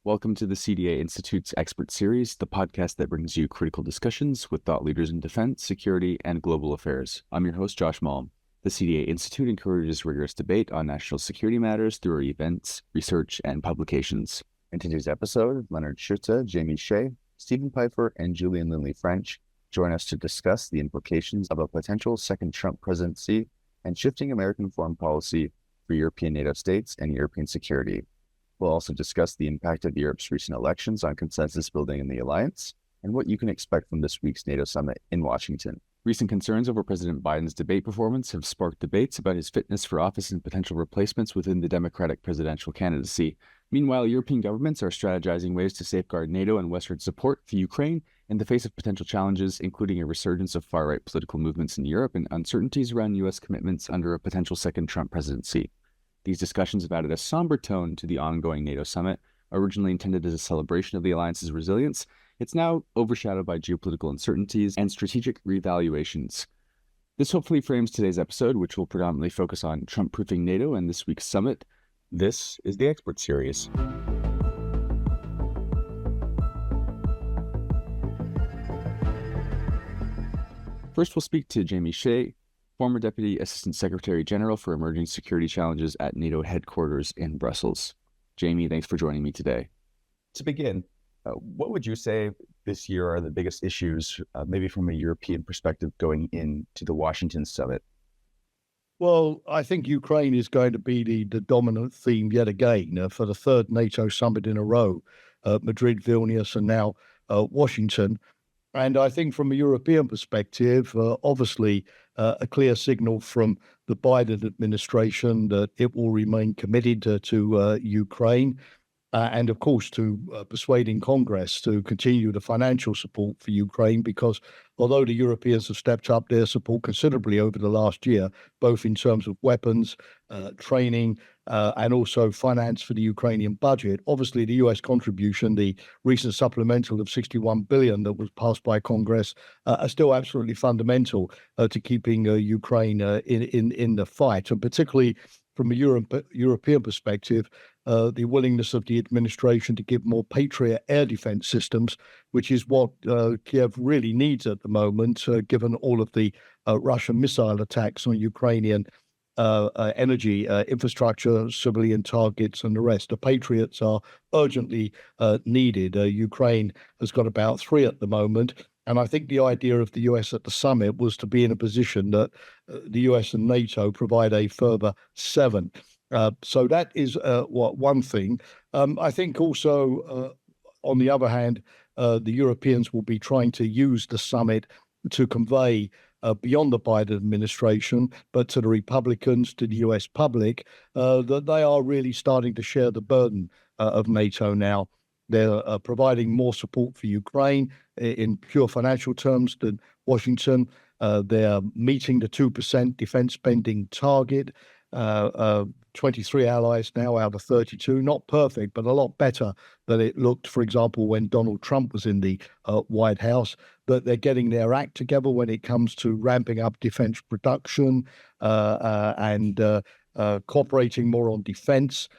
Welcome to the CDA Institute's Expert Series, the podcast that brings you critical discussions with thought leaders in defense, security, and global affairs. I'm your host, Josh Malm. The CDA Institute encourages rigorous debate on national security matters through our events, research, and publications. In today's episode, Leonard, Schütte, Jamie Shea, Stephen Pifer, and Julian Lindley-French join us to discuss the implications of a potential second Trump presidency and shifting American foreign policy for European NATO states and European security. We'll also discuss the impact of Europe's recent elections on consensus building in the alliance and what you can expect from this week's NATO summit in Washington. Recent concerns over President Biden's debate performance have sparked debates about his fitness for office and potential replacements within the Democratic presidential candidacy. Meanwhile, European governments are strategizing ways to safeguard NATO and Western support for Ukraine in the face of potential challenges, including a resurgence of far-right political movements in Europe and uncertainties around U.S. commitments under a potential second Trump presidency. These discussions have added a somber tone to the ongoing NATO summit. Originally intended as a celebration of the alliance's resilience, it's now overshadowed by geopolitical uncertainties and strategic reevaluations. This hopefully frames today's episode, which will predominantly focus on Trump-proofing NATO and this week's summit. This is the Expert Series. First, we'll speak to Jamie Shea, former Deputy Assistant Secretary General for Emerging Security Challenges at NATO headquarters in Brussels. Jamie, thanks for joining me today. To begin, what would you say this year are the biggest issues, maybe from a European perspective, going into the Washington summit? Well, I think Ukraine is going to be the dominant theme yet again for the third NATO summit in a row, Madrid, Vilnius, and now Washington. And I think from a European perspective, obviously a clear signal from the Biden administration that it will remain committed to Ukraine and, of course, to persuading Congress to continue the financial support for Ukraine, because although the Europeans have stepped up their support considerably over the last year, both in terms of weapons, training, and also finance for the Ukrainian budget, obviously the US contribution, the recent supplemental of $61 billion that was passed by Congress, are still absolutely fundamental to keeping Ukraine in the fight, and particularly from a European perspective, the willingness of the administration to give more Patriot air defense systems, which is what Kiev really needs at the moment, given all of the Russian missile attacks on Ukrainian energy infrastructure, civilian targets, and the rest. The Patriots are urgently needed. Ukraine has got about 3 at the moment. And I think the idea of the US at the summit was to be in a position that the US and NATO provide a further 7. So that is one thing. I think also, on the other hand, the Europeans will be trying to use the summit to convey beyond the Biden administration, but to the Republicans, to the US public, that they are really starting to share the burden of NATO now. They're providing more support for Ukraine in pure financial terms than Washington. They're meeting the 2% defense spending target. 23 allies now out of 32, not perfect, but a lot better than it looked, for example, when Donald Trump was in the White House, that they're getting their act together when it comes to ramping up defense production and cooperating more on defense.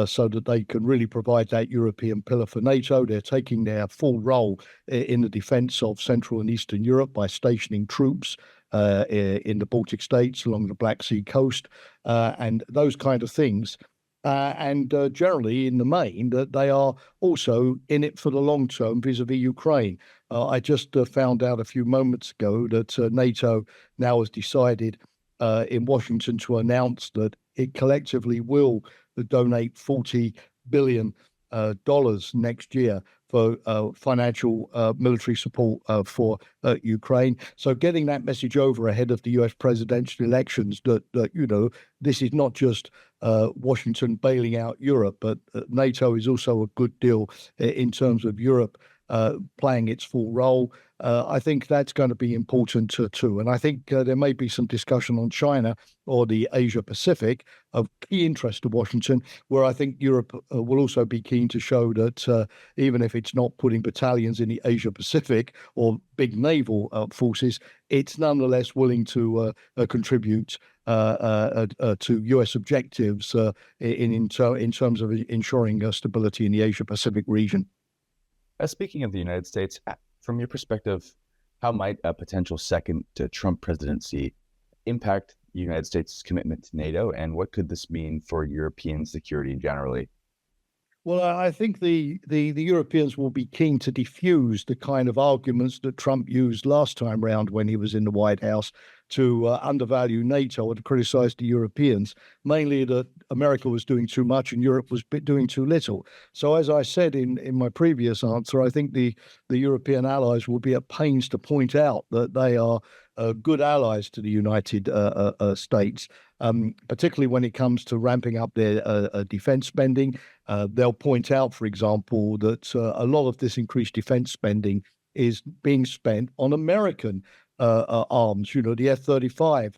So that they can really provide that European pillar for NATO. They're taking their full role in the defense of Central and Eastern Europe by stationing troops in the Baltic states along the Black Sea coast and those kind of things. And generally, in the main, that they are also in it for the long term vis-a-vis Ukraine. I just found out a few moments ago that NATO now has decided in Washington to announce that it collectively will donate $40 billion next year for financial military support for Ukraine. So getting that message over ahead of the US presidential elections that this is not just Washington bailing out Europe, but NATO is also a good deal in terms of Europe playing its full role. I think that's going to be important too. And I think there may be some discussion on China or the Asia Pacific of key interest to Washington, where I think Europe will also be keen to show that even if it's not putting battalions in the Asia Pacific or big naval forces, it's nonetheless willing to contribute to US objectives in terms of ensuring stability in the Asia-Pacific region. Speaking of the United States, from your perspective, how might a potential second Trump presidency impact the United States' commitment to NATO, and what could this mean for European security generally? Well, I think the Europeans will be keen to defuse the kind of arguments that Trump used last time round when he was in the White House to undervalue NATO or to criticize the Europeans, mainly that America was doing too much and Europe was doing too little. So as I said in my previous answer, I think the European allies will be at pains to point out that they are good allies to the United States, particularly when it comes to ramping up their defense spending. They'll point out, for example, that a lot of this increased defense spending is being spent on American arms, the F-35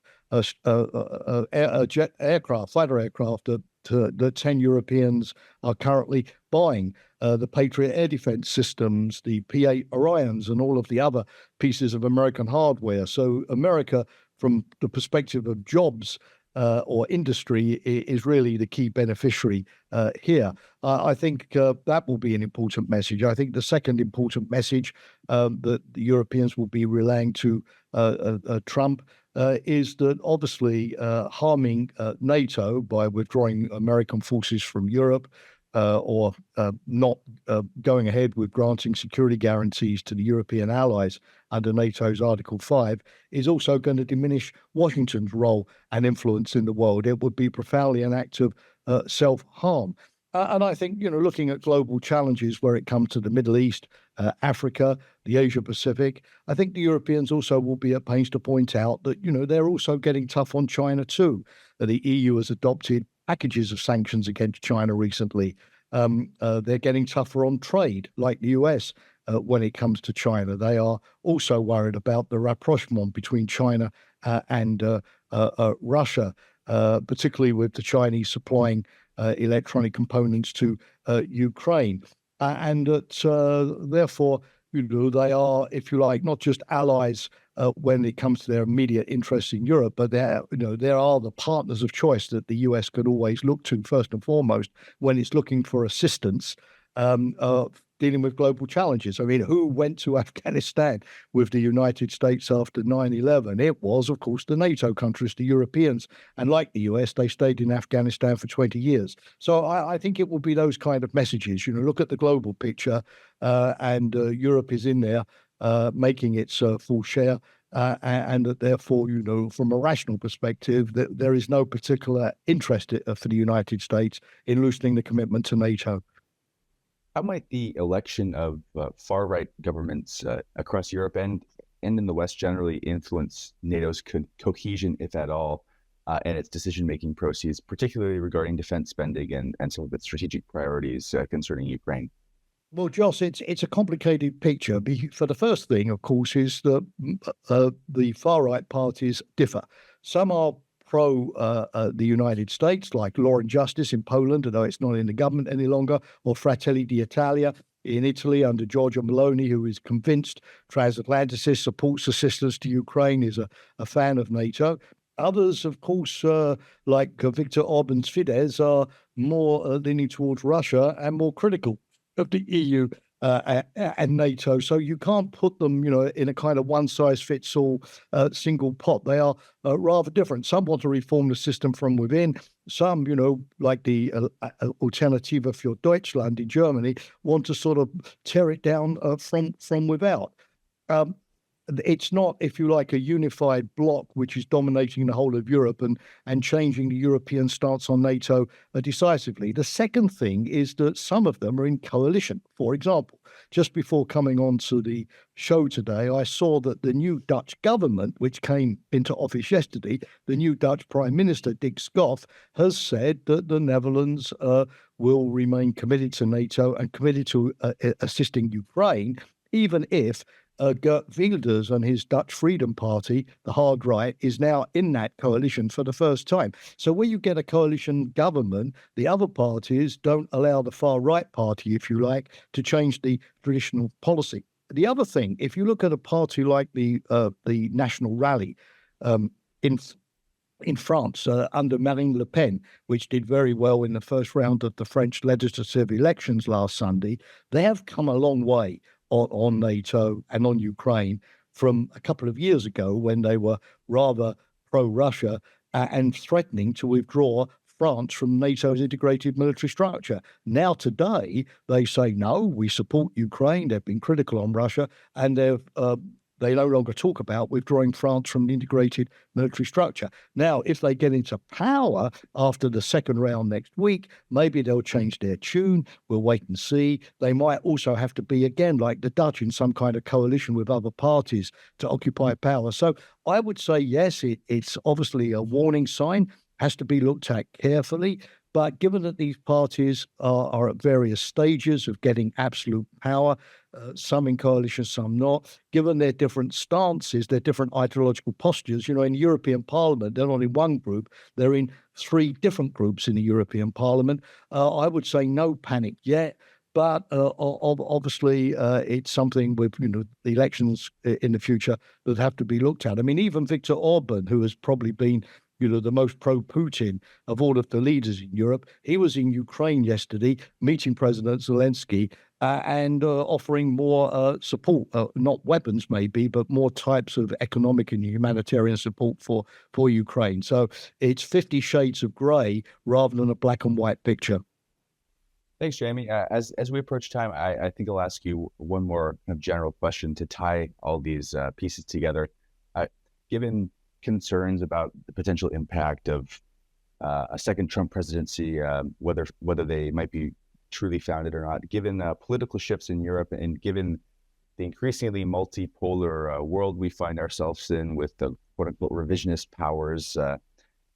fighter aircraft that 10 Europeans are currently buying, the Patriot air defense systems, the P-8 Orions, and all of the other pieces of American hardware. So America, from the perspective of jobs or industry, is really the key beneficiary here. I think that will be an important message. I think the second important message that the Europeans will be relaying to Trump is that obviously harming NATO by withdrawing American forces from Europe or not going ahead with granting security guarantees to the European allies under NATO's Article 5 is also going to diminish Washington's role and influence in the world. It would be profoundly an act of self-harm. And I think, looking at global challenges where it comes to the Middle East, Africa, the Asia Pacific, I think the Europeans also will be at pains to point out that, they're also getting tough on China too. The EU has adopted packages of sanctions against China recently. They're getting tougher on trade, like the US, when it comes to China. They are also worried about the rapprochement between China and Russia, particularly with the Chinese supplying electronic components to Ukraine. And that therefore, they are, if you like, not just allies when it comes to their immediate interests in Europe, but there are the partners of choice that the US could always look to first and foremost when it's looking for assistance dealing with global challenges. I mean, who went to Afghanistan with the United States after 9/11? It was, of course, the NATO countries, the Europeans. And like the US, they stayed in Afghanistan for 20 years. So I think it will be those kind of messages. Look at the global picture, and Europe is in there making its full share. And that therefore, from a rational perspective, that there is no particular interest for the United States in loosening the commitment to NATO. How might the election of far-right governments across Europe and in the West generally influence NATO's cohesion, if at all, and its decision-making processes, particularly regarding defense spending and some of its strategic priorities concerning Ukraine? Well, Joss, it's a complicated picture. For the first thing, of course, is that the far-right parties differ. Some are pro the United States, like Law and Justice in Poland, although it's not in the government any longer, or Fratelli d'Italia in Italy under Giorgia Meloni, who is convinced transatlanticist, supports assistance to Ukraine, is a fan of NATO. Others, of course, like Viktor Orban's Fidesz, are more leaning towards Russia and more critical of the EU and NATO. So you can't put them, in a kind of one-size-fits-all single pot. They are rather different. Some want to reform the system from within. Some, like the Alternative für Deutschland in Germany, want to sort of tear it down from without. It's not, if you like, a unified bloc which is dominating the whole of Europe and changing the European stance on NATO decisively. The second thing is that some of them are in coalition. For example, just before coming on to the show today, I saw that the new Dutch government, which came into office yesterday, the new Dutch Prime Minister, Dick Schoof, has said that the Netherlands will remain committed to NATO and committed to assisting Ukraine, even if Geert Wilders and his Dutch Freedom Party, the hard right, is now in that coalition for the first time. So when you get a coalition government, the other parties don't allow the far right party, if you like, to change the traditional policy. The other thing, if you look at a party like the National Rally, in in France under Marine Le Pen, which did very well in the first round of the French legislative elections last Sunday. They have come a long way on NATO and on Ukraine from a couple of years ago when they were rather pro-Russia and threatening to withdraw France from NATO's integrated military structure. Now today, they say, no, we support Ukraine. They've been critical on Russia, and they no longer talk about withdrawing France from the integrated military structure. Now, if they get into power after the second round next week, maybe they'll change their tune. We'll wait and see. They might also have to be, again, like the Dutch, in some kind of coalition with other parties to occupy power. So I would say, yes, it's obviously a warning sign, has to be looked at carefully. But given that these parties are at various stages of getting absolute power, some in coalition, some not, given their different stances, their different ideological postures, in the European Parliament, they're not in one group, they're in three different groups in the European Parliament. I would say no panic yet. But obviously, it's something with the elections in the future that have to be looked at. I mean, even Viktor Orban, who has probably been the most pro-Putin of all of the leaders in Europe. He was in Ukraine yesterday, meeting President Zelensky and offering more support, not weapons maybe, but more types of economic and humanitarian support for Ukraine. So it's 50 shades of grey rather than a black and white picture. Thanks, Jamie. As we approach time, I think I'll ask you one more kind of general question to tie all these pieces together. Given concerns about the potential impact of a second Trump presidency, whether they might be truly founded or not, given political shifts in Europe and given the increasingly multipolar world we find ourselves in with the quote-unquote revisionist powers,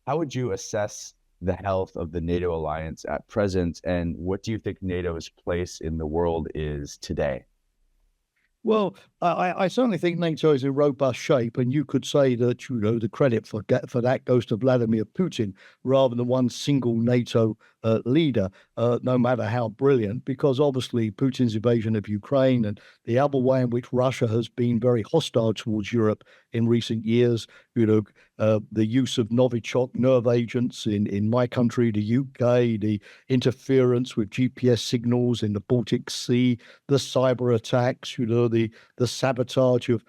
how would you assess the health of the NATO alliance at present, and what do you think NATO's place in the world is today? Well, I certainly think NATO is in robust shape, and you could say that the credit for that goes to Vladimir Putin rather than one single NATO leader, no matter how brilliant, because obviously Putin's invasion of Ukraine and the other way in which Russia has been very hostile towards Europe in recent years, the use of Novichok nerve agents in my country, the UK, the interference with GPS signals in the Baltic Sea, the cyber attacks, the sabotage of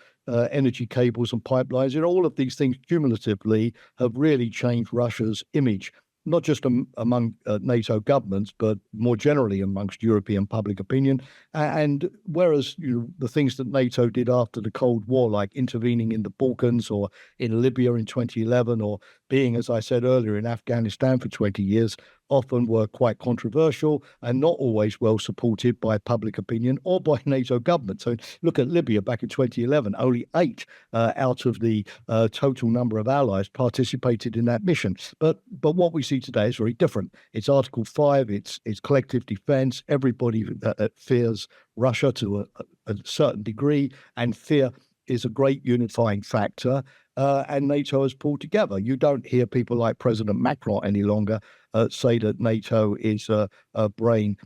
energy cables and pipelines, all of these things cumulatively have really changed Russia's image, not just among NATO governments, but more generally amongst European public opinion. And whereas the things that NATO did after the Cold War, like intervening in the Balkans or in Libya in 2011, or being, as I said earlier, in Afghanistan for 20 years, often were quite controversial and not always well supported by public opinion or by NATO government. So look at Libya back in 2011, only 8 out of the total number of allies participated in that mission. But what we see today is very different. It's Article 5, it's collective defense. Everybody fears Russia to a certain degree, and fear is a great unifying factor. And NATO has pulled together. You don't hear people like President Macron any longer say that NATO is brain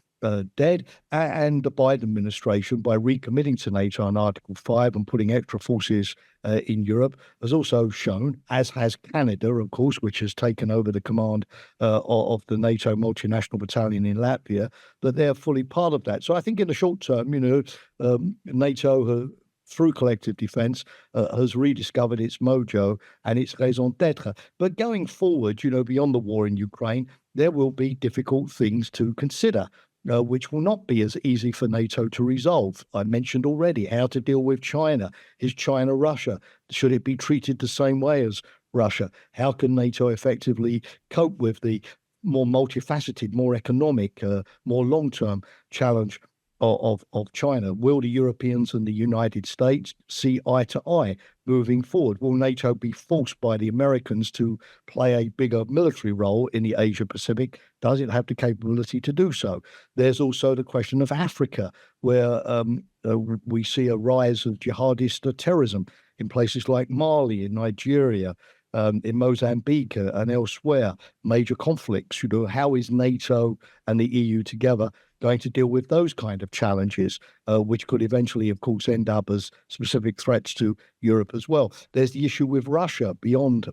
dead. And the Biden administration, by recommitting to NATO on Article 5 and putting extra forces in Europe, has also shown, as has Canada, of course, which has taken over the command of the NATO multinational battalion in Latvia, that they're fully part of that. So I think in the short term, NATO through collective defense, has rediscovered its mojo and its raison d'etre. But going forward, beyond the war in Ukraine, there will be difficult things to consider, which will not be as easy for NATO to resolve. I mentioned already how to deal with China. Is China Russia? Should it be treated the same way as Russia? How can NATO effectively cope with the more multifaceted, more economic, more long-term challenge of China? Will the Europeans and the United States see eye to eye moving forward? Will NATO be forced by the Americans to play a bigger military role in the Asia Pacific? Does it have the capability to do so? There's also the question of Africa, where we see a rise of jihadist terrorism in places like Mali, in Nigeria, in Mozambique and elsewhere, major conflicts. How is NATO and the EU together going to deal with those kind of challenges, which could eventually, of course, end up as specific threats to Europe as well. There's the issue with Russia beyond,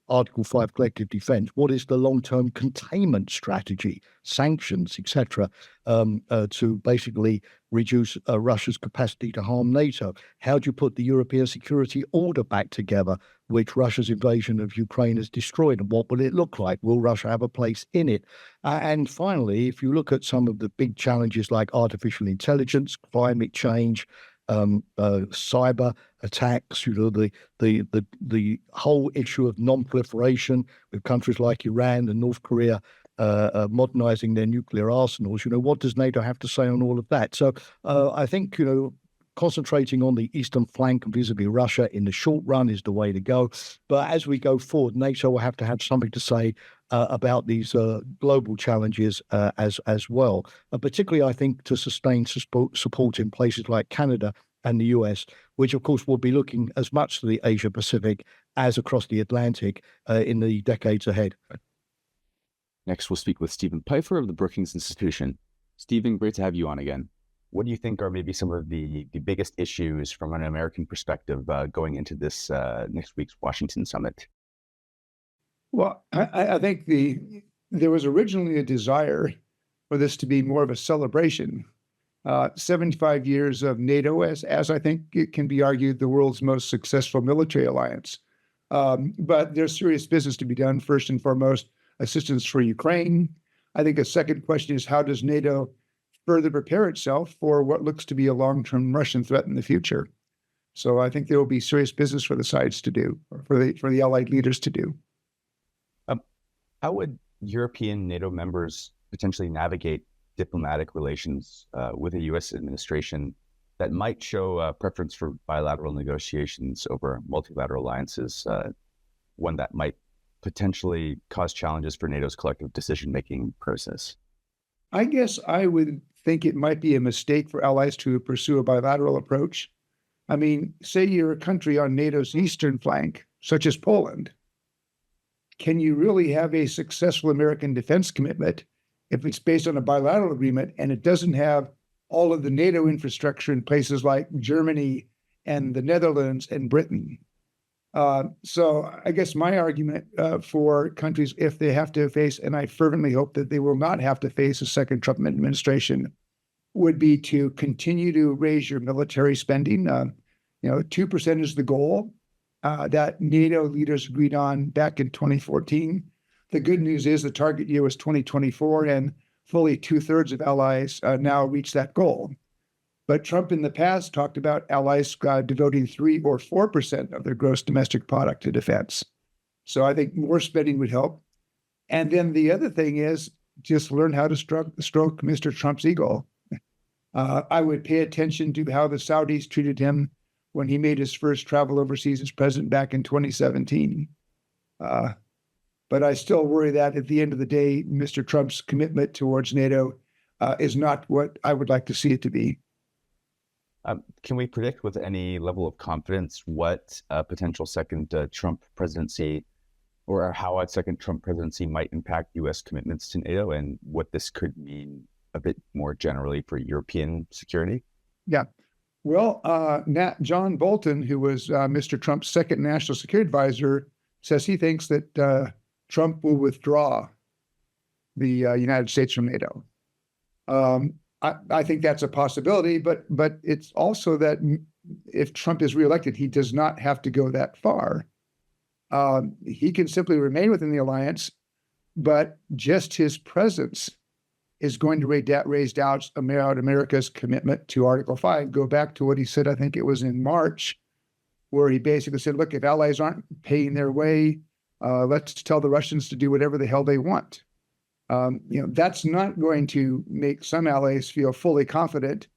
Article 5 collective defense. What is the long-term containment strategy, sanctions, etc., to basically reduce Russia's capacity to harm NATO? How do you put the European security order back together, which Russia's invasion of Ukraine has destroyed? And what will it look like? Will Russia have a place in it? And finally, if you look at some of the big challenges like artificial intelligence, climate change, cyber attacks, the whole issue of non-proliferation with countries like Iran and North Korea modernizing their nuclear arsenals, what does NATO have to say on all of that? So I think, concentrating on the eastern flank vis-a-vis Russia in the short run is the way to go. But as we go forward, NATO will have to have something to say about these global challenges as well. Particularly, I think, to sustain support in places like Canada and the US, which, of course, will be looking as much to the Asia-Pacific as across the Atlantic in the decades ahead. Next, we'll speak with Stephen Pifer of the Brookings Institution. Stephen, great to have you on again. What do you think are maybe some of the biggest issues from an American perspective going into this next week's Washington summit? Well, I think there was originally a desire for this to be more of a celebration. 75 years of NATO, as I think it can be argued, the world's most successful military alliance. But there's serious business to be done. First and foremost, assistance for Ukraine. I think a second question is, how does NATO further prepare itself for what looks to be a long-term Russian threat in the future? So I think there will be serious business for the sides to do, or for the allied leaders to do. How would European NATO members potentially navigate diplomatic relations with a U.S. administration that might show a preference for bilateral negotiations over multilateral alliances, one that might potentially cause challenges for NATO's collective decision-making process? I guess I would think it might be a mistake for allies to pursue a bilateral approach. I mean, say you're a country on NATO's eastern flank, such as Poland. Can you really have a successful American defense commitment if it's based on a bilateral agreement and it doesn't have all of the NATO infrastructure in places like Germany and the Netherlands and Britain? So I guess my argument for countries, if they have to face, and I fervently hope that they will not have to face a second Trump administration, would be to continue to raise your military spending. 2% is the goal that NATO leaders agreed on back in 2014. The good news is the target year was 2024, and fully 2/3 of allies now reach that goal. But Trump in the past talked about allies devoting 3 or 4% of their gross domestic product to defense. So I think more spending would help. And then the other thing is just learn how to stroke Mr. Trump's ego. I would pay attention to how the Saudis treated him when he made his first travel overseas as president back in 2017. But I still worry that at the end of the day, Mr. Trump's commitment towards NATO is not what I would like to see it to be. Can we predict with any level of confidence what a potential second Trump presidency, or how a second Trump presidency might impact U.S. commitments to NATO, and what this could mean a bit more generally for European security? Yeah. Well, John Bolton, who was Mr. Trump's second national security advisor, says he thinks that Trump will withdraw the United States from NATO. I think that's a possibility, but it's also that if Trump is reelected, he does not have to go that far. He can simply remain within the alliance, but just his presence is going to raise doubts about America's commitment to Article 5. Go back to what he said, I think it was in March, where he basically said, look, if allies aren't paying their way, let's tell the Russians to do whatever the hell they want. That's not going to make some allies feel fully confident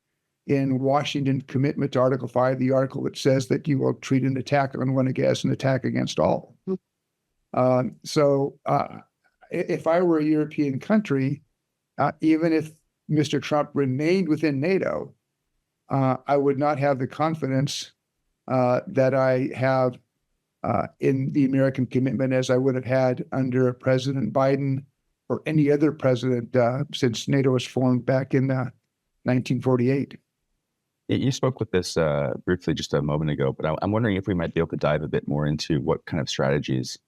in Washington's commitment to Article 5, the article that says that you will treat an attack on one against an attack against all. So if I were a European country, even if Mr. Trump remained within NATO, I would not have the confidence that I have in the American commitment as I would have had under President Biden or any other president since NATO was formed back in 1948. You spoke with this briefly just a moment ago, but I'm wondering if we might be able to dive a bit more into what kind of strategies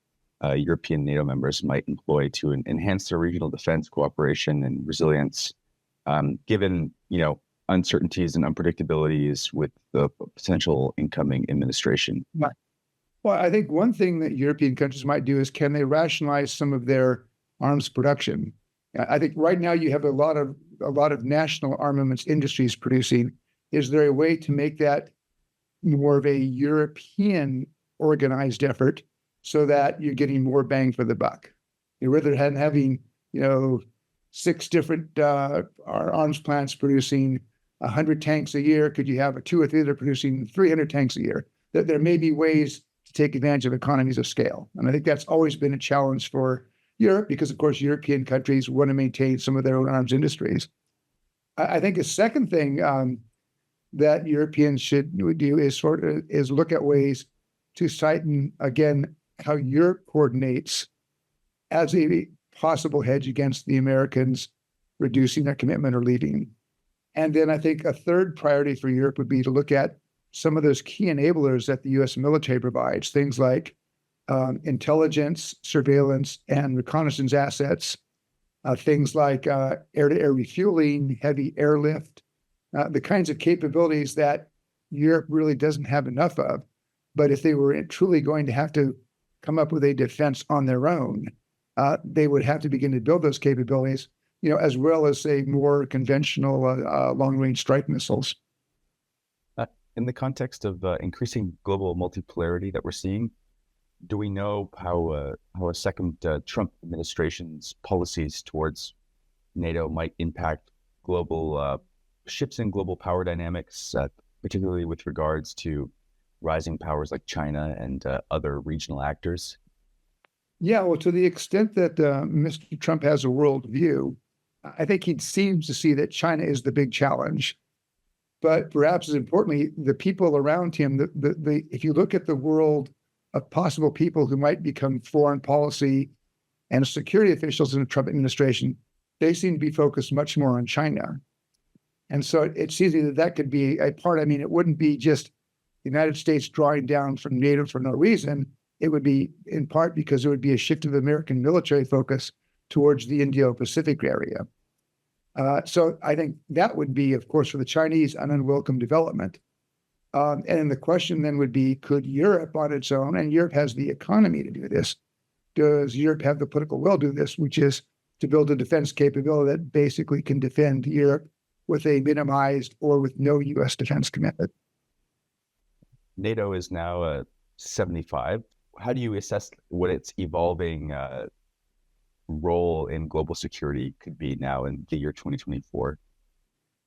European NATO members might employ to enhance their regional defense cooperation and resilience, given uncertainties and unpredictabilities with the potential incoming administration. Well, I think one thing that European countries might do is, can they rationalize some of their arms production? I think right now you have a lot of national armaments industries producing. Is there a way to make that more of a European organized effort so that you're getting more bang for the buck? Rather than having 6 different arms plants producing 100 tanks a year, could you have 2 or 3 that are producing 300 tanks a year? That there may be ways to take advantage of economies of scale. And I think that's always been a challenge for Europe because, of course, European countries want to maintain some of their own arms industries. I think a second thing that Europeans should do is look at ways to tighten, again, how Europe coordinates as a possible hedge against the Americans reducing their commitment or leaving. And then I think a third priority for Europe would be to look at some of those key enablers that the U.S. military provides, things like intelligence, surveillance, and reconnaissance assets, things like air-to-air refueling, heavy airlift, the kinds of capabilities that Europe really doesn't have enough of. But if they were truly going to have to come up with a defense on their own, they would have to begin to build those capabilities, as well as, say, more conventional long-range strike missiles. In the context of increasing global multipolarity that we're seeing, do we know how a second Trump administration's policies towards NATO might impact global shifts in global power dynamics, particularly with regards to rising powers like China and other regional actors? Yeah, well, to the extent that Mr. Trump has a world view, I think he seems to see that China is the big challenge. But perhaps as importantly, the people around him, if you look at the world of possible people who might become foreign policy and security officials in the Trump administration, they seem to be focused much more on China. And so it's easy that could be a part. I mean, it wouldn't be just the United States drawing down from NATO for no reason. It would be in part because there would be a shift of American military focus towards the Indo-Pacific area. So I think that would be, of course, for the Chinese, an unwelcome development. And the question then would be, could Europe on its own, and Europe has the economy to do this, does Europe have the political will to do this, which is to build a defense capability that basically can defend Europe with a minimized or with no U.S. defense commitment? NATO is now 75. How do you assess what its evolving role in global security could be now in the year 2024?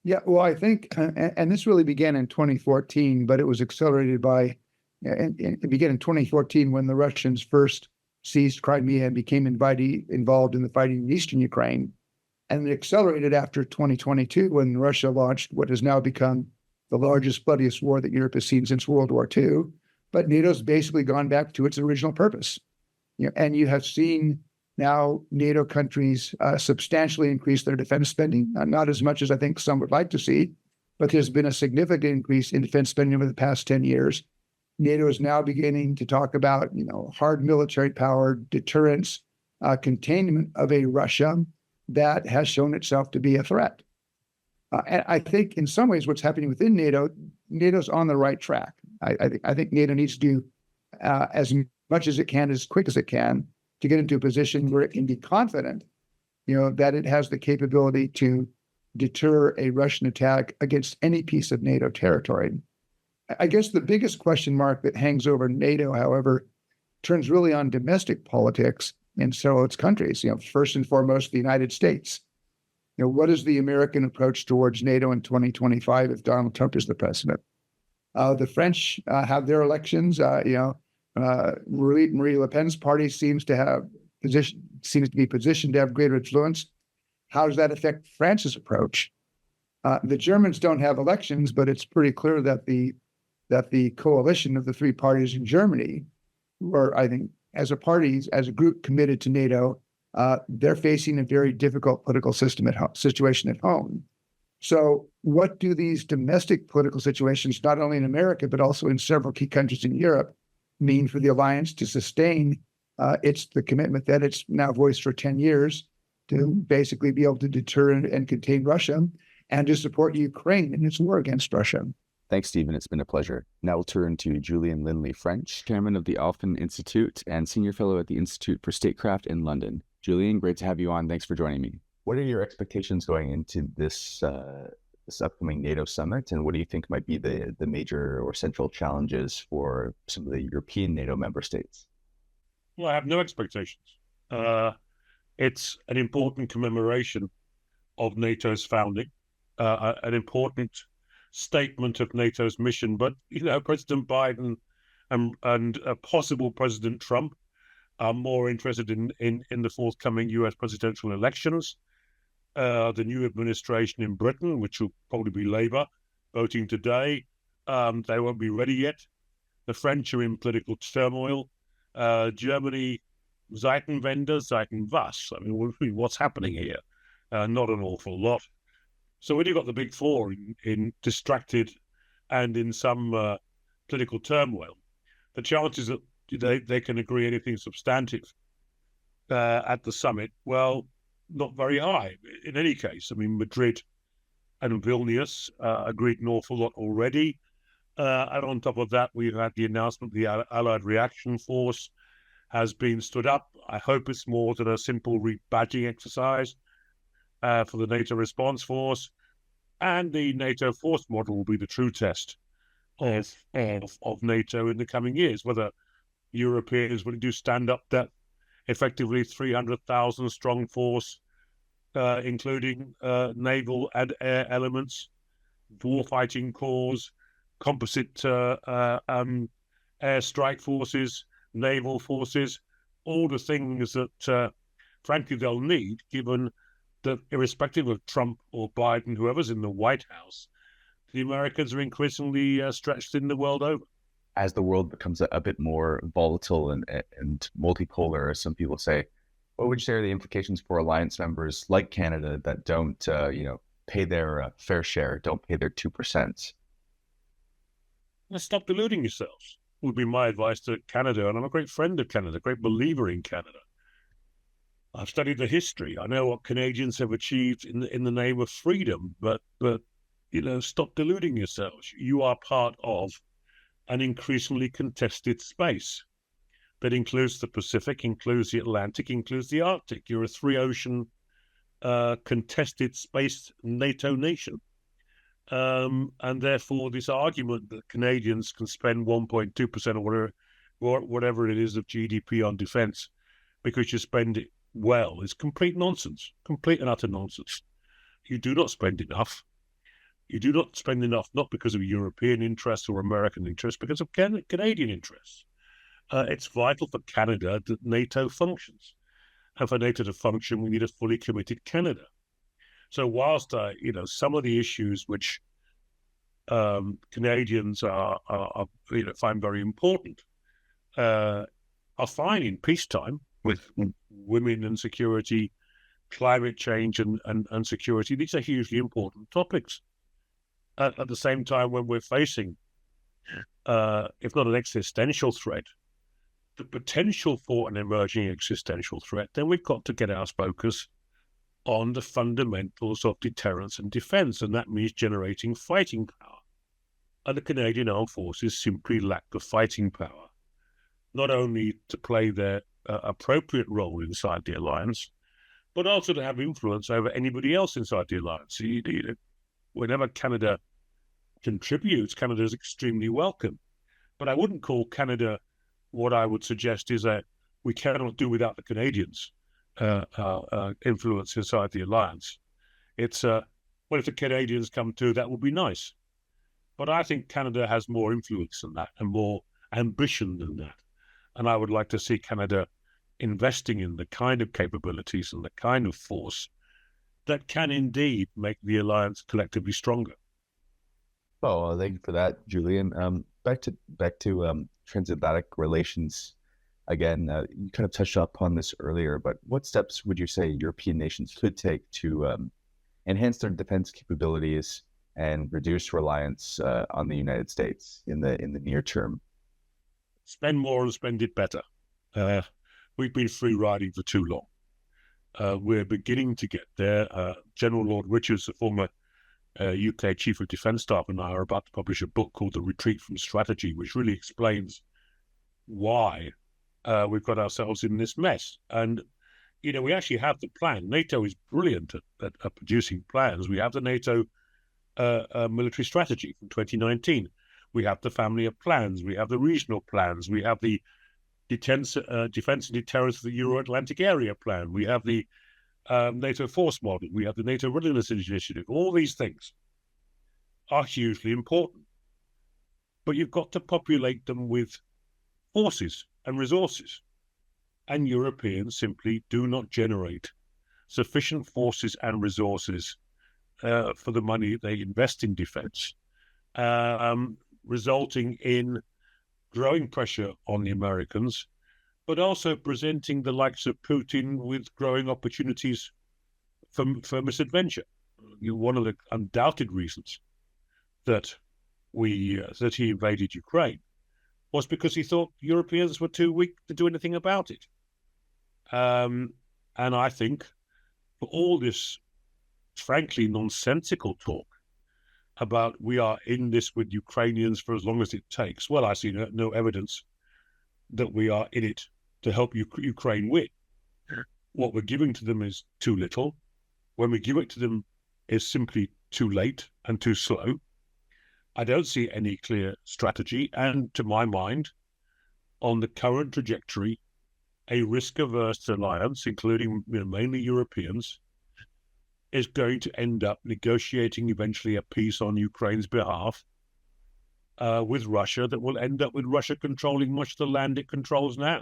Yeah, well, I think, and this really began in 2014, but it was accelerated and it began in 2014 when the Russians first seized Crimea and became involved in the fighting in eastern Ukraine. And it accelerated after 2022 when Russia launched what has now become the largest, bloodiest war that Europe has seen since World War II. But NATO's basically gone back to its original purpose. And you have seen now NATO countries substantially increase their defense spending, not as much as I think some would like to see, but there's been a significant increase in defense spending over the past 10 years. NATO is now beginning to talk about, hard military power, deterrence, containment of a Russia that has shown itself to be a threat. And I think in some ways what's happening within NATO, NATO's on the right track. I think NATO needs to do as much as it can, as quick as it can, to get into a position where it can be confident, that it has the capability to deter a Russian attack against any piece of NATO territory. I guess the biggest question mark that hangs over NATO, however, turns really on domestic politics in several of its countries. First and foremost, the United States. What is the American approach towards NATO in 2025 if Donald Trump is the president? The French have their elections. Marie Le Pen's party seems to be positioned to have greater influence. How does that affect France's approach? The Germans don't have elections, but it's pretty clear that the coalition of the 3 parties in Germany, who are, I think, as a group committed to NATO, they're facing a very difficult political situation at home. So what do these domestic political situations, not only in America, but also in several key countries in Europe, mean for the alliance to sustain the commitment that it's now voiced for 10 years to basically be able to deter and contain Russia and to support Ukraine in its war against Russia? Thanks, Stephen. It's been a pleasure. Now we'll turn to Julian Lindley-French, chairman of the Alphen Institute and senior fellow at the Institute for Statecraft in London. Julian, great to have you on. Thanks for joining me. What are your expectations going into this upcoming NATO summit, and what do you think might be the major or central challenges for some of the European NATO member states? Well, I have no expectations. It's an important commemoration of NATO's founding, an important statement of NATO's mission. But President Biden and possible President Trump are more interested in the forthcoming U.S. presidential elections. The new administration in Britain, which will probably be Labour, voting today, they won't be ready yet. The French are in political turmoil. Germany, Zeitenwende, Zeitenwas. I mean, what's happening here? Not an awful lot. So when you've got the big four in distracted and in some political turmoil, the chances that they can agree anything substantive at the summit, well, not very high. In any case, I mean, Madrid and Vilnius agreed an awful lot already. And on top of that, we've had the announcement the Allied Reaction Force has been stood up. I hope it's more than a simple rebadging exercise for the NATO response force. And the NATO force model will be the true test of NATO in the coming years, whether Europeans will do stand up that effectively 300,000 strong force, including naval and air elements, warfighting corps, composite air strike forces, naval forces, all the things that, frankly, they'll need, given that irrespective of Trump or Biden, whoever's in the White House, the Americans are increasingly stretched in the world over. As the world becomes a bit more volatile and multipolar, as some people say, what would you say are the implications for alliance members like Canada that don't, pay their fair share, don't pay their 2%? Let's stop deluding yourselves, would be my advice to Canada. And I'm a great friend of Canada, a great believer in Canada. I've studied the history. I know what Canadians have achieved in the name of freedom, but stop deluding yourselves. You are part of an increasingly contested space that includes the Pacific, includes the Atlantic, includes the Arctic. You're a three-ocean contested space NATO nation. And therefore, this argument that Canadians can spend 1.2% or whatever it is of GDP on defense because you spend it well is complete nonsense, complete and utter nonsense. You do not spend enough. You do not spend enough, not because of European interests or American interests, because of Canadian interests. It's vital for Canada that NATO functions. And for NATO to function, we need a fully committed Canada. So whilst, some of the issues which Canadians find very important are fine in peacetime with women and security, climate change and security. These are hugely important topics. At the same time, when we're facing, if not an existential threat, the potential for an emerging existential threat, then we've got to get our focus on the fundamentals of deterrence and defense, and that means generating fighting power. And the Canadian Armed Forces simply lack the fighting power, not only to play their appropriate role inside the alliance, but also to have influence over anybody else inside the alliance. Whenever Canada contributes, Canada is extremely welcome. But I wouldn't call Canada what I would suggest is that we cannot do without the Canadians' influence inside the alliance. It's, well, if the Canadians come too, that would be nice. But I think Canada has more influence than that and more ambition than that. And I would like to see Canada investing in the kind of capabilities and the kind of force that can indeed make the alliance collectively stronger. Oh, thank you for that, Julian. Back to transatlantic relations. Again, you kind of touched upon this earlier, but what steps would you say European nations could take to enhance their defense capabilities and reduce reliance on the United States in the near term? Spend more and spend it better. We've been free riding for too long. We're beginning to get there. General Lord Richards, the former UK Chief of Defence Staff, and I are about to publish a book called The Retreat from Strategy, which really explains why we've got ourselves in this mess. And, we actually have the plan. NATO is brilliant at producing plans. We have the NATO military strategy from 2019. We have the family of plans. We have the regional plans. We have the defense and deterrence of the Euro-Atlantic area plan. We have the NATO force model. We have the NATO readiness initiative. All these things are hugely important. But you've got to populate them with forces and resources. And Europeans simply do not generate sufficient forces and resources for the money they invest in defense, resulting in growing pressure on the Americans, but also presenting the likes of Putin with growing opportunities for misadventure. One of the undoubted reasons that he invaded Ukraine was because he thought Europeans were too weak to do anything about it. And I think for all this, frankly, nonsensical talk about we are in this with Ukrainians for as long as it takes, well, I see no evidence that we are in it to help Ukraine win. What we're giving to them is too little. When we give it to them, is simply too late and too slow. I don't see any clear strategy, and to my mind, on the current trajectory, a risk-averse alliance, including mainly Europeans, is going to end up negotiating eventually a peace on Ukraine's behalf with Russia that will end up with Russia controlling much of the land it controls now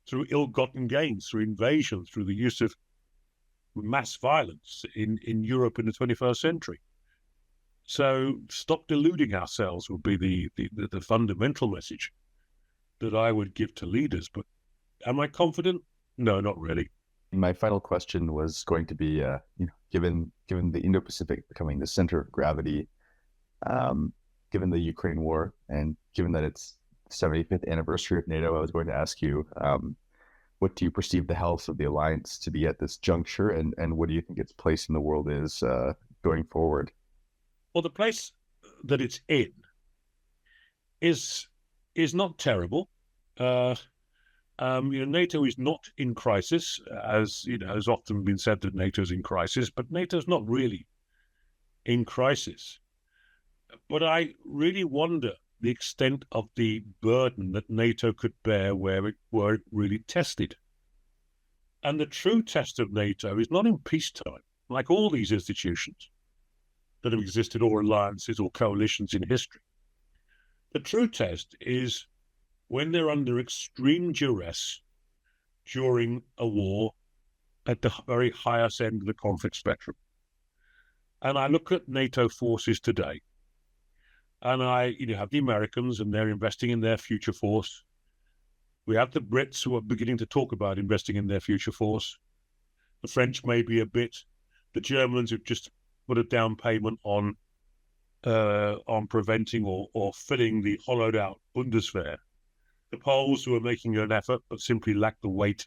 through ill-gotten gains, through invasion, through the use of mass violence in Europe in the 21st century. So stop deluding ourselves would be the fundamental message that I would give to leaders. But am I confident? No, not really. My final question was going to be, given the Indo-Pacific becoming the center of gravity, given the Ukraine war, and given that it's the 75th anniversary of NATO, I was going to ask you, what do you perceive the health of the alliance to be at this juncture, and what do you think its place in the world is going forward? Well, the place that it's in is not terrible. NATO is not in crisis, as has often been said that NATO's in crisis, but NATO's not really in crisis. But I really wonder the extent of the burden that NATO could bear were it really tested. And the true test of NATO is not in peacetime, like all these institutions that have existed, or alliances or coalitions in history. The true test is when they're under extreme duress during a war at the very highest end of the conflict spectrum. And I look at NATO forces today, and I have the Americans, and they're investing in their future force. We have the Brits, who are beginning to talk about investing in their future force. The French maybe a bit. The Germans have just put a down payment on preventing or filling the hollowed out Bundeswehr. The Poles, who are making an effort but simply lack the weight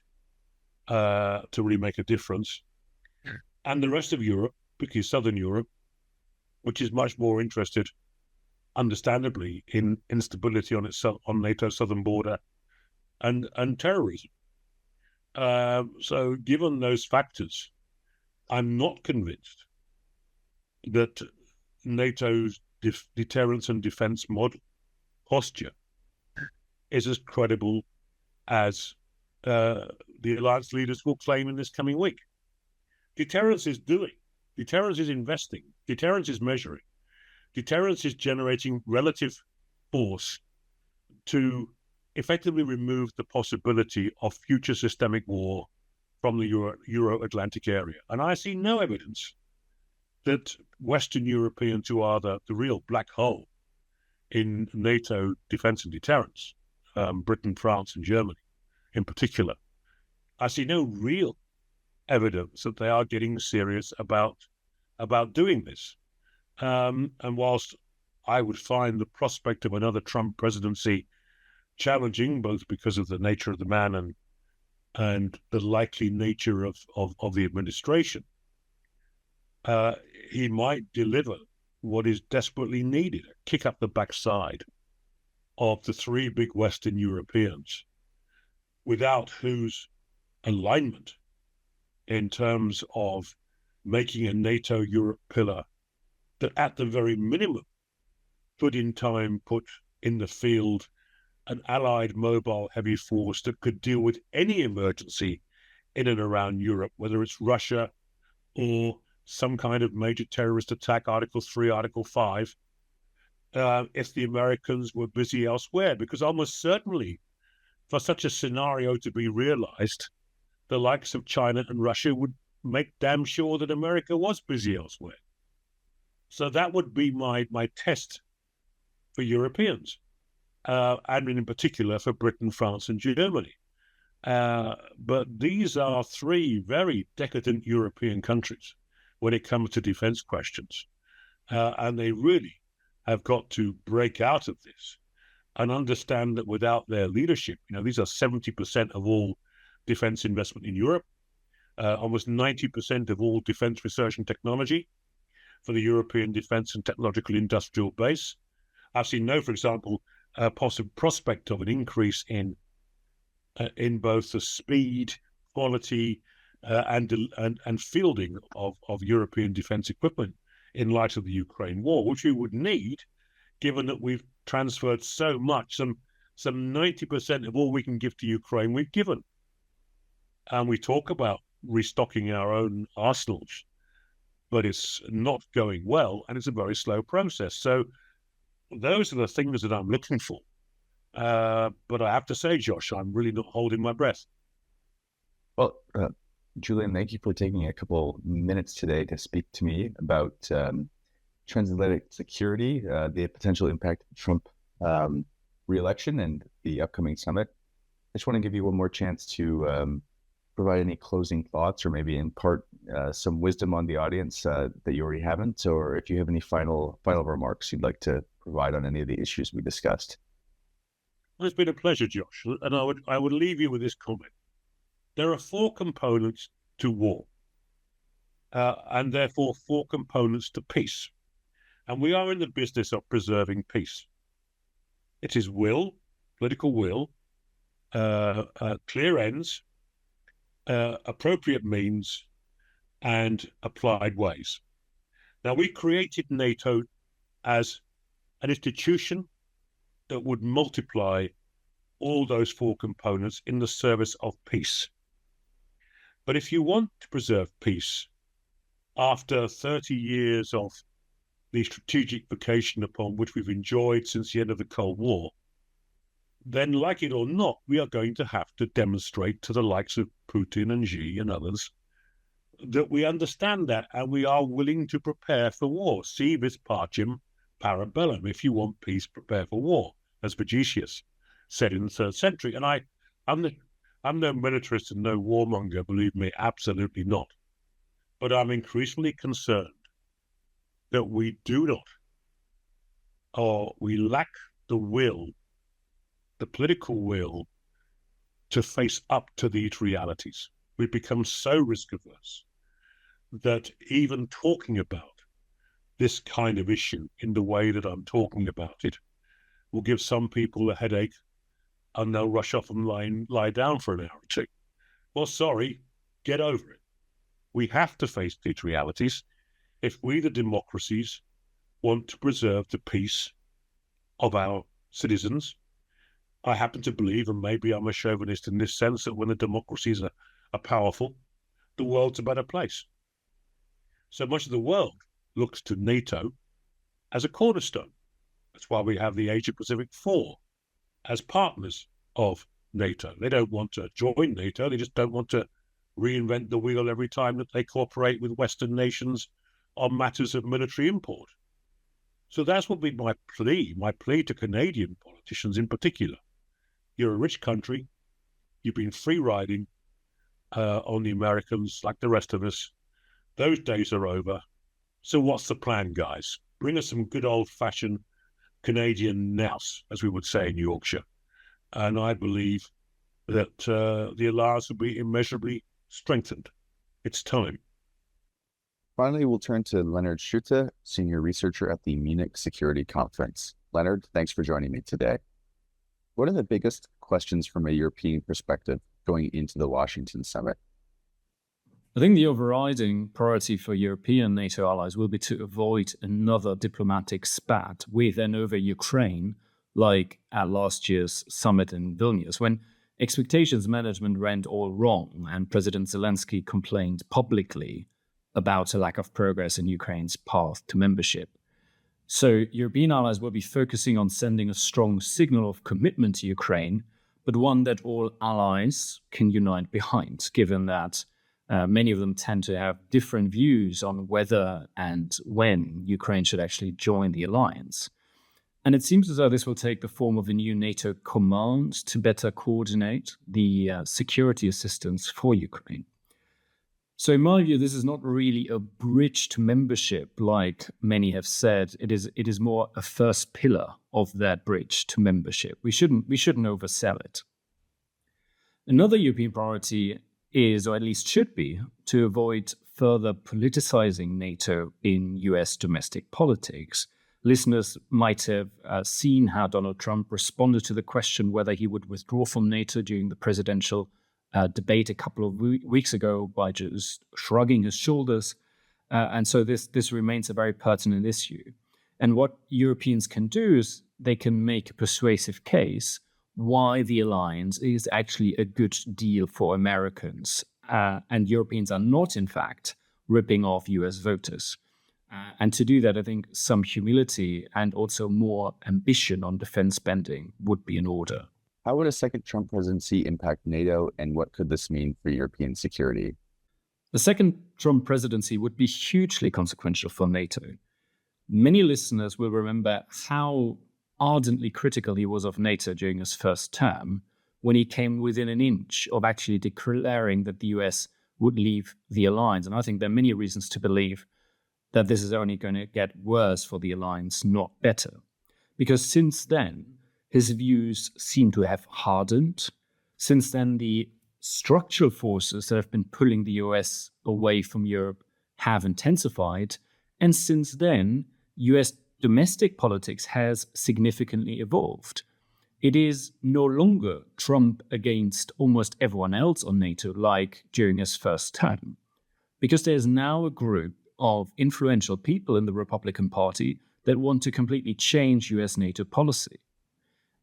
to really make a difference. And the rest of Europe, particularly Southern Europe, which is much more interested, understandably, in instability on NATO's southern border and terrorism. So given those factors, I'm not convinced that NATO's deterrence and defense model posture is as credible as the alliance leaders will claim in this coming week. Deterrence is doing. Deterrence is investing. Deterrence is measuring. Deterrence is generating relative force to effectively remove the possibility of future systemic war from the Euro-Atlantic area. And I see no evidence that Western Europeans, who are the real black hole in NATO defense and deterrence, Britain, France, and Germany, in particular, I see no real evidence that they are getting serious about doing this. And whilst I would find the prospect of another Trump presidency challenging, both because of the nature of the man and the likely nature of the administration, he might deliver what is desperately needed, a kick up the backside of the three big Western Europeans, without whose alignment in terms of making a NATO Europe pillar that at the very minimum could in time put in the field an allied mobile heavy force that could deal with any emergency in and around Europe, whether it's Russia or some kind of major terrorist attack, Article 3, Article 5, if the Americans were busy elsewhere. Because almost certainly for such a scenario to be realized, the likes of China and Russia would make damn sure that America was busy elsewhere. So that would be my test for Europeans, and in particular for Britain, France, and Germany. But these are three very decadent European countries when it comes to defense questions. And they really have got to break out of this and understand that without their leadership, these are 70% of all defense investment in Europe, almost 90% of all defense research and technology for the European defense and technological industrial base. I've seen for example, possible prospect of an increase in both the speed, quality, and fielding of European defense equipment in light of the Ukraine war, which we would need, given that we've transferred so much. Some 90% of all we can give to Ukraine, we've given. And we talk about restocking our own arsenals, but it's not going well, and it's a very slow process. So those are the things that I'm looking for. But I have to say, Josh, I'm really not holding my breath. Well, Julian, thank you for taking a couple minutes today to speak to me about transatlantic security, the potential impact of Trump re-election and the upcoming summit. I just want to give you one more chance to provide any closing thoughts, or maybe impart some wisdom on the audience that you already haven't, or if you have any final remarks you'd like to provide on any of the issues we discussed. Well, it's been a pleasure, Josh, and I would leave you with this comment. There are four components to war, and therefore four components to peace. And we are in the business of preserving peace. It is will, political will, clear ends, appropriate means, and applied ways. Now, we created NATO as an institution that would multiply all those four components in the service of peace. But if you want to preserve peace after 30 years of the strategic vacation upon which we've enjoyed since the end of the Cold War, then, like it or not, we are going to have to demonstrate to the likes of Putin and Xi and others that we understand that, and we are willing to prepare for war. Si vis pacem, para bellum. If you want peace, prepare for war, as Vegetius said in the 3rd century. And I'm no militarist and no warmonger, believe me, absolutely not. But I'm increasingly concerned that we do not, or we lack the will, the political will, to face up to these realities. We've become so risk averse that even talking about this kind of issue in the way that I'm talking about it will give some people a headache, and they'll rush off and lie down for an hour or two. Well, sorry, get over it. We have to face these realities if we, the democracies, want to preserve the peace of our citizens. I happen to believe, and maybe I'm a chauvinist in this sense, that when the democracies are powerful, the world's a better place. So much of the world looks to NATO as a cornerstone. That's why we have the Asia-Pacific Four as partners of NATO. They don't want to join NATO. They just don't want to reinvent the wheel every time that they cooperate with Western nations on matters of military import. So that's what would be my plea to Canadian politicians in particular. You're a rich country. You've been free riding on the Americans like the rest of us. Those days are over. So what's the plan, guys? Bring us some good old-fashioned Canadian nous, as we would say in Yorkshire. And I believe that the alliance will be immeasurably strengthened. It's time. Finally, we'll turn to Leonard Schütte, senior researcher at the Munich Security Conference. Leonard, thanks for joining me today. What are the biggest questions from a European perspective going into the Washington summit? I think the overriding priority for European NATO allies will be to avoid another diplomatic spat with and over Ukraine, like at last year's summit in Vilnius, when expectations management went all wrong and President Zelensky complained publicly about a lack of progress in Ukraine's path to membership. So European allies will be focusing on sending a strong signal of commitment to Ukraine, but one that all allies can unite behind, given that many of them tend to have different views on whether and when Ukraine should actually join the alliance. And it seems as though this will take the form of a new NATO command to better coordinate the security assistance for Ukraine. So in my view, this is not really a bridge to membership, like many have said. It is more a first pillar of that bridge to membership. We shouldn't oversell it. Another European priority is, or at least should be, to avoid further politicizing NATO in US domestic politics. Listeners might have seen how Donald Trump responded to the question whether he would withdraw from NATO during the presidential debate a couple of weeks ago by just shrugging his shoulders. And so this remains a very pertinent issue. And what Europeans can do is they can make a persuasive case why the alliance is actually a good deal for Americans. And Europeans are not, in fact, ripping off US voters. And to do that, I think some humility and also more ambition on defense spending would be in order. How would a second Trump presidency impact NATO, and what could this mean for European security? The second Trump presidency would be hugely consequential for NATO. Many listeners will remember how ardently critical he was of NATO during his first term, when he came within an inch of actually declaring that the US would leave the alliance. And I think there are many reasons to believe that this is only going to get worse for the alliance, not better. Because since then, his views seem to have hardened. Since then, the structural forces that have been pulling the US away from Europe have intensified. And since then, US domestic politics has significantly evolved. It is no longer Trump against almost everyone else on NATO, like during his first term, because there's now a group of influential people in the Republican Party that want to completely change US NATO policy.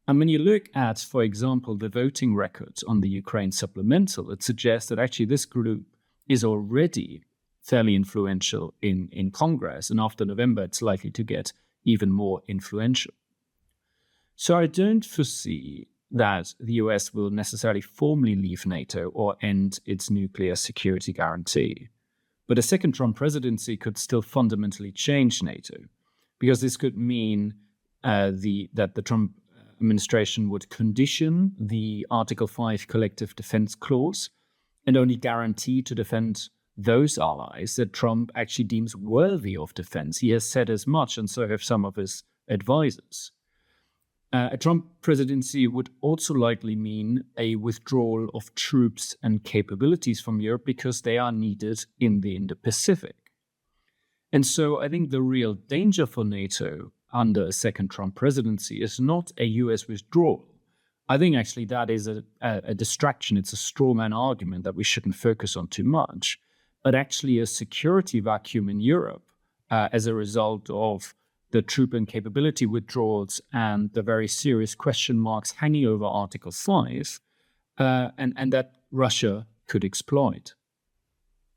And when you look at, for example, the voting records on the Ukraine supplemental, it suggests that actually this group is already fairly influential in Congress, and after November, it's likely to get even more influential. So I don't foresee that the US will necessarily formally leave NATO or end its nuclear security guarantee. But a second Trump presidency could still fundamentally change NATO, because this could mean that the Trump administration would condition the Article 5 collective defense clause and only guarantee to defend those allies that Trump actually deems worthy of defense. He has said as much, and so have some of his advisors. A Trump presidency would also likely mean a withdrawal of troops and capabilities from Europe because they are needed in the Indo-Pacific. And so I think the real danger for NATO under a second Trump presidency is not a US withdrawal. I think actually that is a distraction. It's a straw man argument that we shouldn't focus on too much, but actually a security vacuum in Europe as a result of the troop and capability withdrawals and the very serious question marks hanging over Article 5, and that Russia could exploit.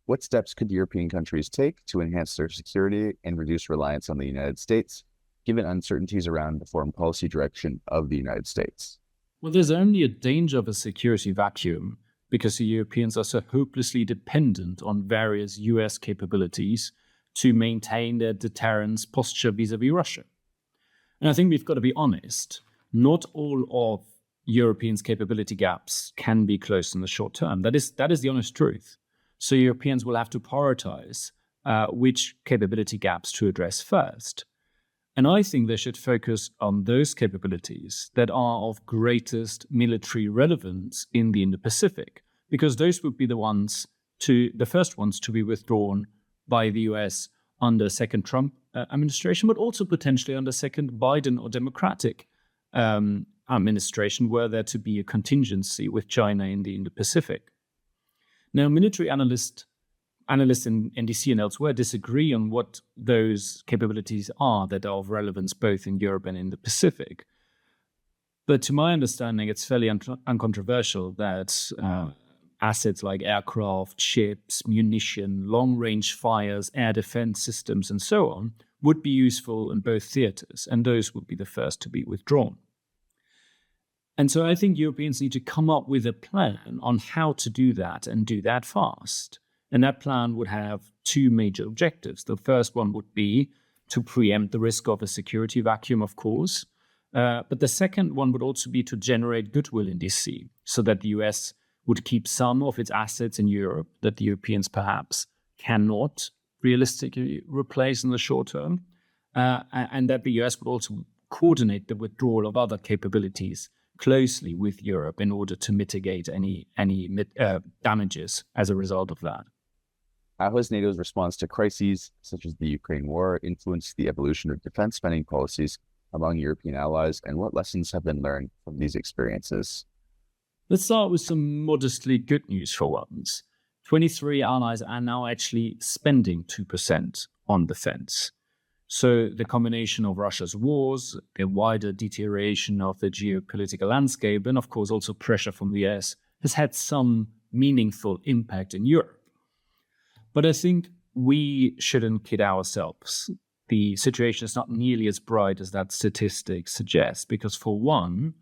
What steps could European countries take to enhance their security and reduce reliance on the United States, given uncertainties around the foreign policy direction of the United States? Well, there's only a danger of a security vacuum because the Europeans are so hopelessly dependent on various US capabilities to maintain their deterrence posture vis-à-vis Russia. And I think we've got to be honest, not all of Europeans' capability gaps can be closed in the short term. That is the honest truth. So Europeans will have to prioritize which capability gaps to address first. And I think they should focus on those capabilities that are of greatest military relevance in the Indo-Pacific, because those would be the first ones to be withdrawn by the US under second Trump administration, but also potentially under second Biden or Democratic administration, were there to be a contingency with China in the Indo-Pacific. Now, military analysts in DC and elsewhere disagree on what those capabilities are that are of relevance both in Europe and in the Pacific. But to my understanding, it's fairly uncontroversial that assets like aircraft, ships, munition, long-range fires, air defense systems, and so on would be useful in both theaters, and those would be the first to be withdrawn. And so I think Europeans need to come up with a plan on how to do that and do that fast. And that plan would have two major objectives. The first one would be to preempt the risk of a security vacuum, of course. But the second one would also be to generate goodwill in DC so that the US would keep some of its assets in Europe that the Europeans perhaps cannot realistically replace in the short term. And that the US would also coordinate the withdrawal of other capabilities closely with Europe in order to mitigate any damages as a result of that. How has NATO's response to crises such as the Ukraine war influenced the evolution of defense spending policies among European allies, and what lessons have been learned from these experiences? Let's start with some modestly good news for once. 23 allies are now actually spending 2% on defense. So the combination of Russia's wars, the wider deterioration of the geopolitical landscape, and of course also pressure from the US has had some meaningful impact in Europe. But I think we shouldn't kid ourselves. The situation is not nearly as bright as that statistic suggests, because for one,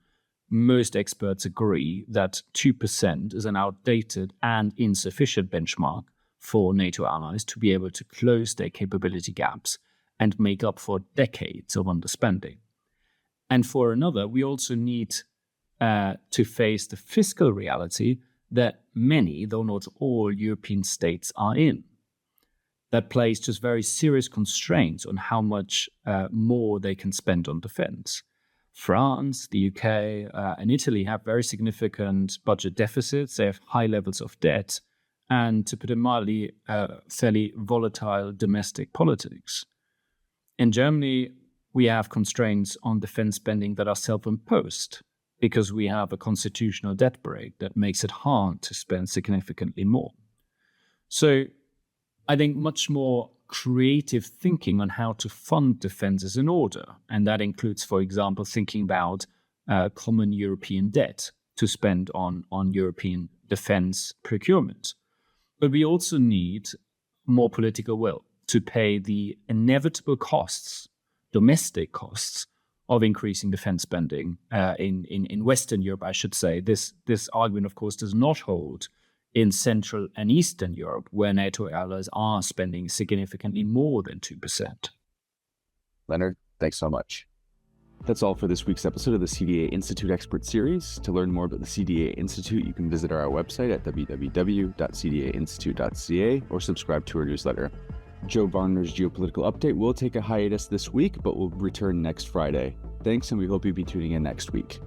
most experts agree that 2% is an outdated and insufficient benchmark for NATO allies to be able to close their capability gaps and make up for decades of underspending. And for another, we also need to face the fiscal reality that many, though not all, European states are in. That places just very serious constraints on how much more they can spend on defense. France, the UK, and Italy have very significant budget deficits. They have high levels of debt, and to put it mildly, fairly volatile domestic politics. In Germany, we have constraints on defense spending that are self-imposed because we have a constitutional debt brake that makes it hard to spend significantly more. So I think much more creative thinking on how to fund defense is in order. And that includes, for example, thinking about common European debt to spend on European defense procurement. But we also need more political will to pay the inevitable costs, domestic costs, of increasing defense spending in Western Europe, I should say. This argument, of course, does not hold in Central and Eastern Europe, where NATO allies are spending significantly more than 2%. Leonard, thanks so much. That's all for this week's episode of the CDA Institute Expert Series. To learn more about the CDA Institute, you can visit our website at www.cdainstitute.ca or subscribe to our newsletter. Joe Varner's geopolitical update will take a hiatus this week, but will return next Friday. Thanks, and we hope you'll be tuning in next week.